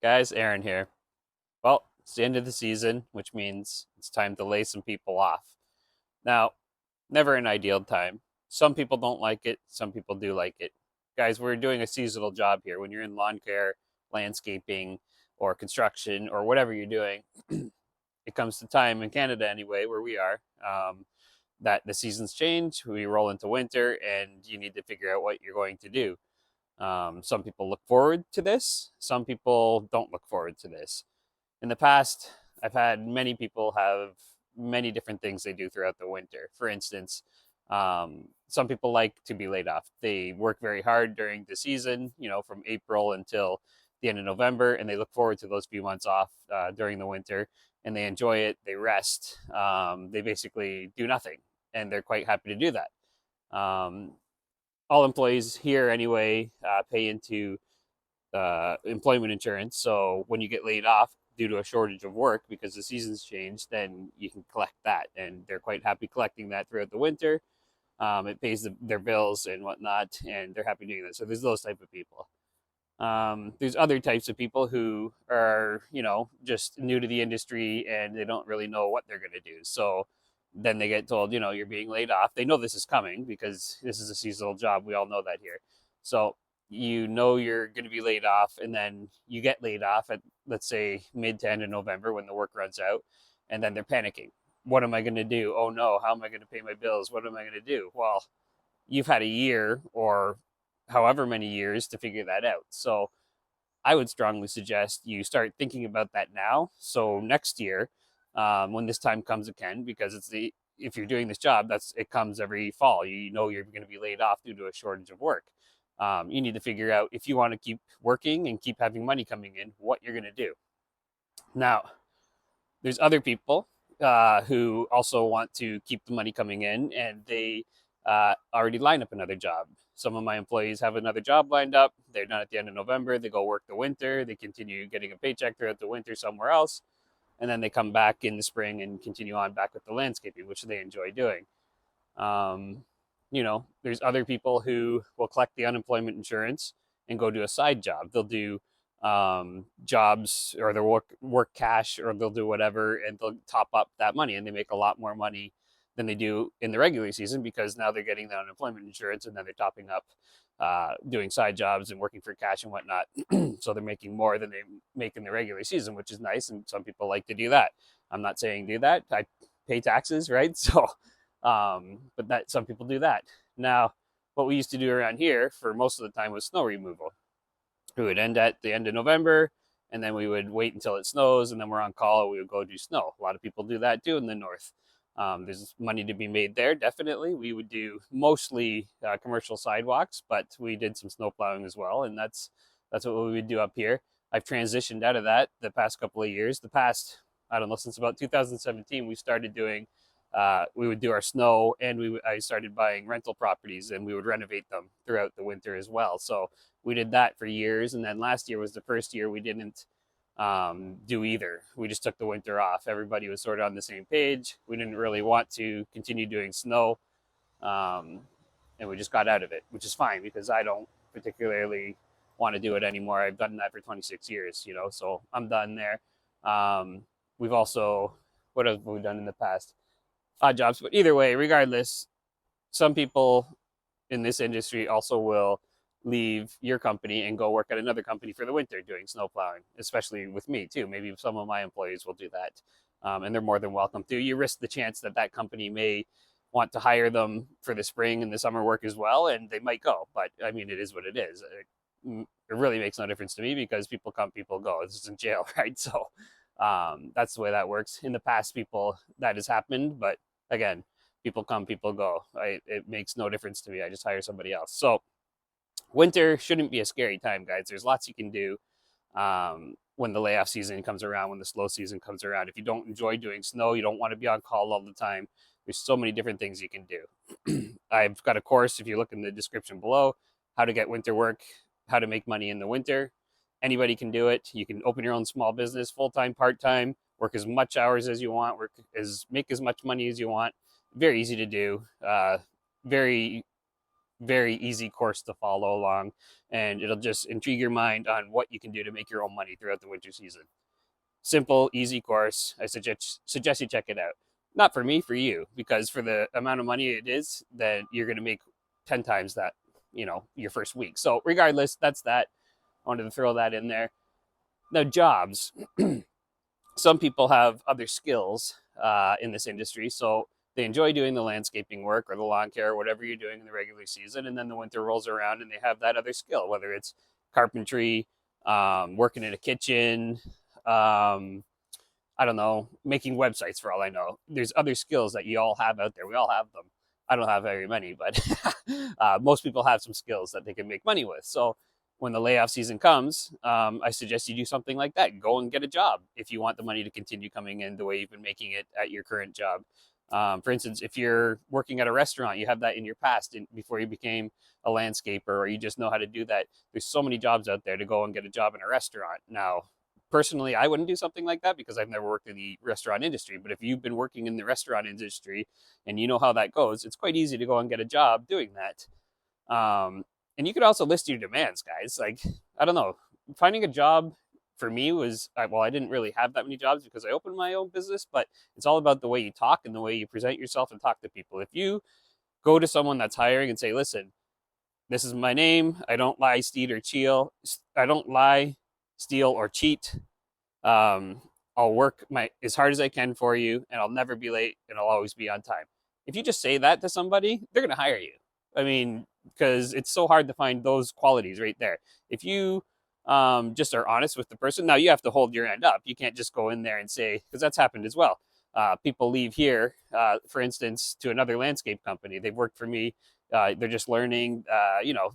Guys, Aaron here. Well, it's the end of the season, which means it's time to lay some people off. Now, never an ideal time. Some people don't like it, some people do like it. Guys, we're doing a seasonal job here. When you're in lawn care, landscaping, or construction, or whatever you're doing, it comes to time in Canada anyway, where we are, that the seasons change. We roll into winter, and you need to figure out what you're going to do. Some people look forward to this, some people don't look forward to this. In the past, I've had many people have many different things they do throughout the winter. For instance, some people like to be laid off. They work very hard during the season, from April until the end of November, and they look forward to those few months off during the winter, and they enjoy it. They rest. They basically do nothing, and they're quite happy to do that. Um, all employees here, anyway, pay into employment insurance. So when you get laid off due to a shortage of work because the seasons change, then you can collect that, and they're quite happy collecting that throughout the winter. It pays their bills and whatnot, and they're happy doing that. So there's those type of people. There's other types of people who are, just new to the industry and they don't really know what they're going to do. So then they get told, you're being laid off. They know this is coming because this is a seasonal job. We all know that here. So you're going to be laid off, and then you get laid off at, let's say, mid to end of November when the work runs out, and then they're panicking. What am I going to do? Oh no, how am I going to pay my bills? What am I going to do? Well, you've had a year or however many years to figure that out. So I would strongly suggest you start thinking about that now. So next year, when this time comes again, because if you're doing this job, it comes every fall. You know you're going to be laid off due to a shortage of work. You need to figure out if you want to keep working and keep having money coming in, what you're going to do. Now, there's other people who also want to keep the money coming in, and they already line up another job. Some of my employees have another job lined up. They're done at the end of November. They go work the winter. They continue getting a paycheck throughout the winter somewhere else. And then they come back in the spring and continue on back with the landscaping, which they enjoy doing. Um, there's other people who will collect the unemployment insurance and go do a side job. They'll do jobs, or they'll work cash, or they'll do whatever, and they'll top up that money, and they make a lot more money than they do in the regular season because now they're getting the unemployment insurance, and then they're topping up doing side jobs and working for cash and whatnot. So they're making more than they make in the regular season, which is nice, and some people like to do that. I'm not saying do that. I pay taxes, right? So but that some people do that. Now, what we used to do around here for most of the time was snow removal. We would end at the end of November, and then we would wait until it snows, and then we're on call, and we would go do snow. A lot of people do that too in the north. There's money to be made there, definitely. We would do mostly commercial sidewalks, but we did some snow plowing as well, and that's what we would do up here. I've transitioned out of that the past couple of years. I don't know, since about 2017, we started doing we would do our snow, and I started buying rental properties, and we would renovate them throughout the winter as well. So we did that for years, and then last year was the first year we didn't do either. We just took the winter off. Everybody was sort of on the same page. We didn't really want to continue doing snow, um, and we just got out of it, which is fine because I don't particularly want to do it anymore. I've done that for 26 years, so I'm done there. Um, we've also, what have we done in the past? Odd jobs, but either way, regardless, some people in this industry also will leave your company and go work at another company for the winter doing snow plowing, especially with me too. Maybe some of my employees will do that, and they're more than welcome to. You risk the chance that that company may want to hire them for the spring and the summer work as well, and they might go. But I mean, it is what it is. It really makes no difference to me because people come, people go. This isn't jail, right? So that's the way that works. In the past, people that has happened, but again, people come, people go. It makes no difference to me. I just hire somebody else. So winter shouldn't be a scary time, guys. There's lots you can do when the layoff season comes around, when the slow season comes around. If you don't enjoy doing snow, you don't want to be on call all the time. There's so many different things you can do. I've got a course, if you look in the description below, how to get winter work, how to make money in the winter. Anybody can do it. You can open your own small business, full time, part time, work as much hours as you want, make as much money as you want. Very easy to do. Very very easy course to follow along. and it'll just intrigue your mind on what you can do to make your own money throughout the winter season. Simple, easy course. I suggest you check it out. Not for me, for you, because for the amount of money it is, then you're going to make 10 times that, your first week. So regardless, that's that. I wanted to throw that in there. Now, jobs. Some people have other skills in this industry, so they enjoy doing the landscaping work or the lawn care or whatever you're doing in the regular season, and then the winter rolls around and they have that other skill, whether it's carpentry, working in a kitchen, I don't know, making websites for all I know. There's other skills that you all have out there. We all have them. I don't have very many, but most people have some skills that they can make money with. So when the layoff season comes, I suggest you do something like that. Go and get a job if you want the money to continue coming in the way you've been making it at your current job. For instance, if you're working at a restaurant, you have that in your past before you became a landscaper, or you just know how to do that. There's so many jobs out there to go and get a job in a restaurant. Now, personally, I wouldn't do something like that because I've never worked in the restaurant industry. But if you've been working in the restaurant industry and you know how that goes, it's quite easy to go and get a job doing that. And you could also list your demands, guys. Like, I don't know, finding a job for me was, well, I didn't really have that many jobs because I opened my own business, but it's all about the way you talk and the way you present yourself and talk to people. If you go to someone that's hiring and say, listen, this is my name. I don't lie, steal, or cheat. I don't lie, steal, or cheat. I'll work as hard as I can for you, and I'll never be late, and I'll always be on time. If you just say that to somebody, they're going to hire you. I mean, because it's so hard to find those qualities right there. If you just are honest with the person, now you have to hold your end up. You can't just go in there and say, because that's happened as well. People leave here, for instance, to another landscape company. They've worked for me. They're just learning.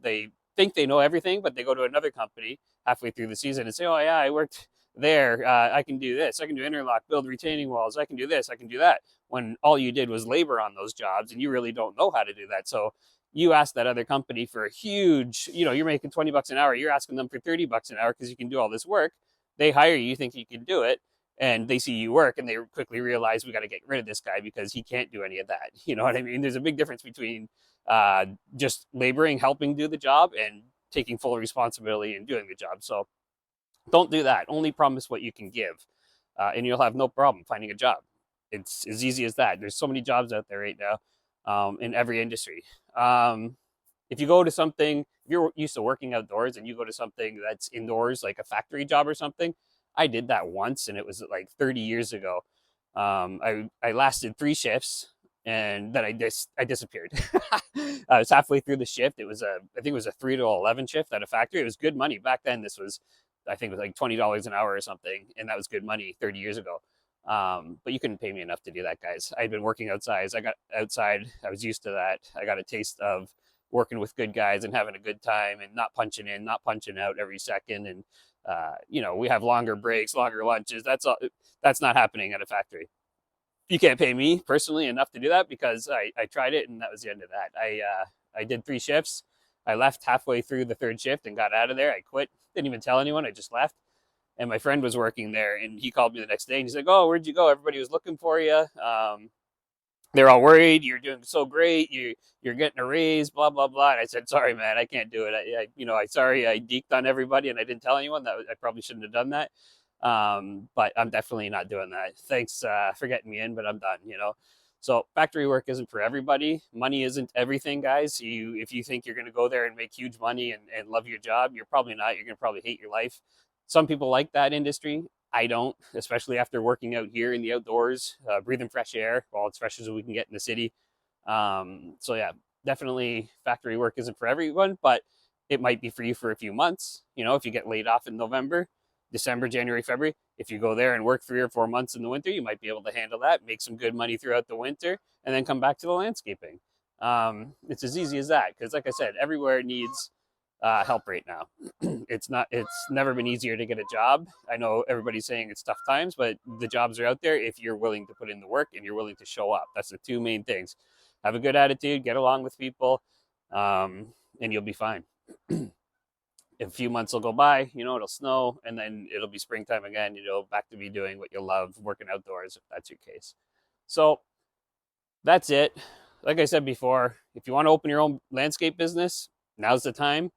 They think they know everything, but they go to another company halfway through the season and say, oh, yeah, I worked there. I can do this. I can do interlock, build retaining walls. I can do this. I can do that. When all you did was labor on those jobs and you really don't know how to do that. So you ask that other company for a huge, you're making $20 an hour. You're asking them for $30 an hour because you can do all this work. They hire you, think you can do it, and they see you work and they quickly realize we got to get rid of this guy because he can't do any of that. You know what I mean? There's a big difference between just laboring, helping do the job, and taking full responsibility and doing the job. So don't do that. Only promise what you can give, and you'll have no problem finding a job. It's as easy as that. There's so many jobs out there right now in every industry. If you go to something, if you're used to working outdoors and you go to something that's indoors, like a factory job or something, I did that once, and it was like 30 years ago. I lasted 3 shifts, and then I disappeared. I was halfway through the shift. I think it was a 3 to 11 shift at a factory. It was good money back then. I think it was like $20 an hour or something, and that was good money 30 years ago. But you couldn't pay me enough to do that, guys. I'd been working outside. I was used to that. I got a taste of working with good guys and having a good time and not punching in, not punching out every second. And, we have longer breaks, longer lunches. That's not happening at a factory. You can't pay me personally enough to do that because I tried it and that was the end of that. I did 3 shifts. I left halfway through the 3rd shift and got out of there. I quit. Didn't even tell anyone. I just left. And my friend was working there, and he called me the next day, and he's like, "Oh, where'd you go? Everybody was looking for you. They're all worried. You're doing so great. You're getting a raise, blah blah blah." And I said, "Sorry, man, I can't do it. Sorry I deked on everybody, and I didn't tell anyone. That I probably shouldn't have done that. But I'm definitely not doing that. Thanks for getting me in, but I'm done. So factory work isn't for everybody. Money isn't everything, guys. If you think you're going to go there and make huge money and love your job, you're probably not. You're going to probably hate your life. Some people like that industry. I don't, especially after working out here in the outdoors, breathing fresh air, well, it's fresh as we can get in the city. So yeah, definitely factory work isn't for everyone, but it might be for you for a few months. If you get laid off in November, December, January, February, if you go there and work 3 or 4 months in the winter, you might be able to handle that, make some good money throughout the winter, and then come back to the landscaping. It's as easy as that, because like I said, everywhere needs help right now. It's never been easier to get a job. I know everybody's saying it's tough times, but the jobs are out there if you're willing to put in the work and you're willing to show up. That's the 2 main things. Have a good attitude, get along with people, and you'll be fine. A few months will go by, it'll snow, and then it'll be springtime again. Back to be doing what you love, working outdoors, if that's your case. So that's it. Like I said before, if you want to open your own landscape business, now's the time.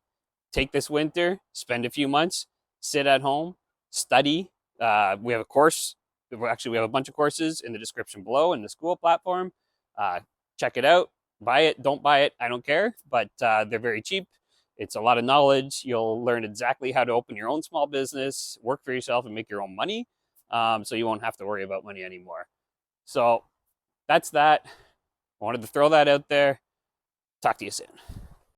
take this winter, spend a few months, sit at home, study. We have a course. Actually, we have a bunch of courses in the description below in the Skool platform. Check it out. Buy it, don't buy it, I don't care, but they're very cheap. It's a lot of knowledge. You'll learn exactly how to open your own small business, work for yourself, and make your own money. So you won't have to worry about money anymore. So that's that. I wanted to throw that out there. Talk to you soon.